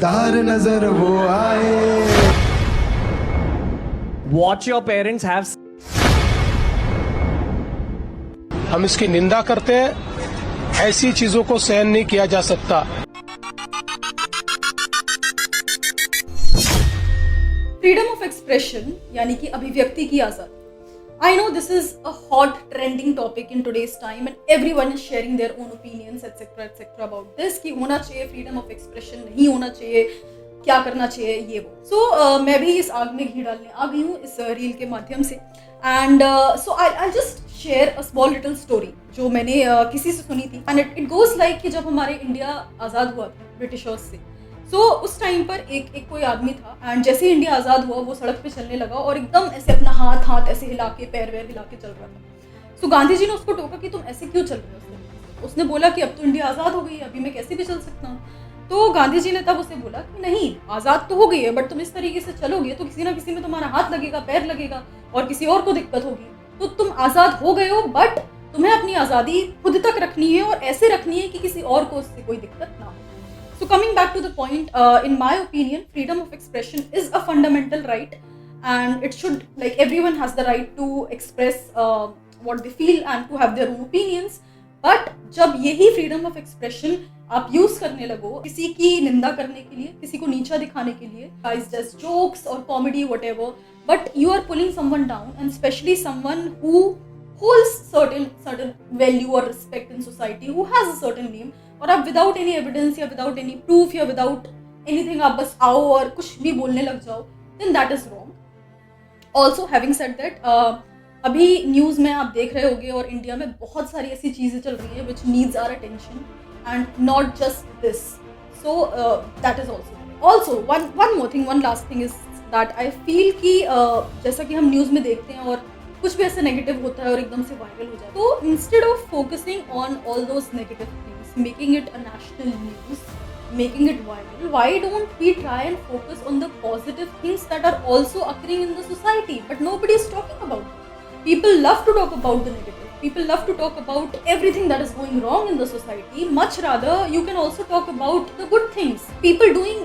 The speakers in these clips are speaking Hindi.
समझदार नजर वो आए। What your parents have हम इसकी निंदा करते हैं, ऐसी चीजों को सहन नहीं किया जा सकता। फ्रीडम ऑफ एक्सप्रेशन यानी कि अभिव्यक्ति की आजादी। I know this is a hot trending topic in today's time and everyone is sharing their own opinions etc about this कि होना चाहिए freedom of expression, नहीं होना चाहिए, क्या करना चाहिए, ये वो। So मैं भी इस आग में घी डालने आ गई हूँ इस रील के माध्यम से and so I'll just share a small little story जो मैंने किसी से सुनी थी and it goes like कि जब हमारे इंडिया आज़ाद हुआ था ब्रिटिशर्स से, तो उस टाइम पर एक कोई आदमी था एंड जैसे ही इंडिया आज़ाद हुआ वो सड़क पे चलने लगा और एकदम ऐसे अपना हाथ ऐसे हिला के पैर वैर हिला के चल रहा था। तो गांधी जी ने उसको टोका कि तुम ऐसे क्यों चल रहे हो। उसने बोला कि अब तो इंडिया आज़ाद हो गई है, अभी मैं कैसे भी चल सकता हूँ। तो गांधी जी ने तब उसे बोला कि नहीं, आज़ाद तो हो गई है बट तुम इस तरीके से चलोगे तो किसी ना किसी में तुम्हारा हाथ लगेगा, पैर लगेगा और किसी और को दिक्कत होगी। तो तुम आज़ाद हो गए हो बट तुम्हें अपनी आज़ादी खुद तक रखनी है और ऐसे रखनी है कि किसी और को उससे कोई दिक्कत ना हो। So coming back to the point, in my opinion, freedom of expression is a fundamental right, and it should, like, everyone has the right to express what they feel and to have their own opinions. But जब यही freedom of expression आप use करने लगो किसी की निंदा करने के लिए, किसी को नीचा दिखाने के लिए, guys just jokes or comedy whatever, but you are pulling someone down and especially someone who holds certain value or respect in society, who has a certain name, और आप विदाउट एनी एविडेंस या विदाउट एनी प्रूफ या विदाउट एनीथिंग आप बस आओ और कुछ भी बोलने लग जाओ, then that is wrong. Also having said that, अभी न्यूज़ में आप देख रहे होंगे और इंडिया में बहुत सारी ऐसी चीज़ें चल रही हैं which needs our attention and not just this. So that is also one more thing, one last thing is that I feel कि जैसा कि हम न्यूज़ में देखते हैं और कुछ भी ऐसे नेगेटिव होता है और एकदम से वायरल हो जाए, तो instead of focusing on all those negative things, making it a national news, making it viral, why don't we try and focus on the positive things that are also occurring in the society but nobody is talking about it. People love to talk about the negative, people love to talk about everything that is going wrong in the society. Much rather you can also talk about the good things, people doing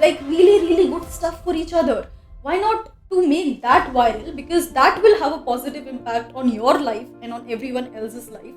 like really good stuff for each other. Why not to make that viral, because that will have a positive impact on your life and on everyone else's life.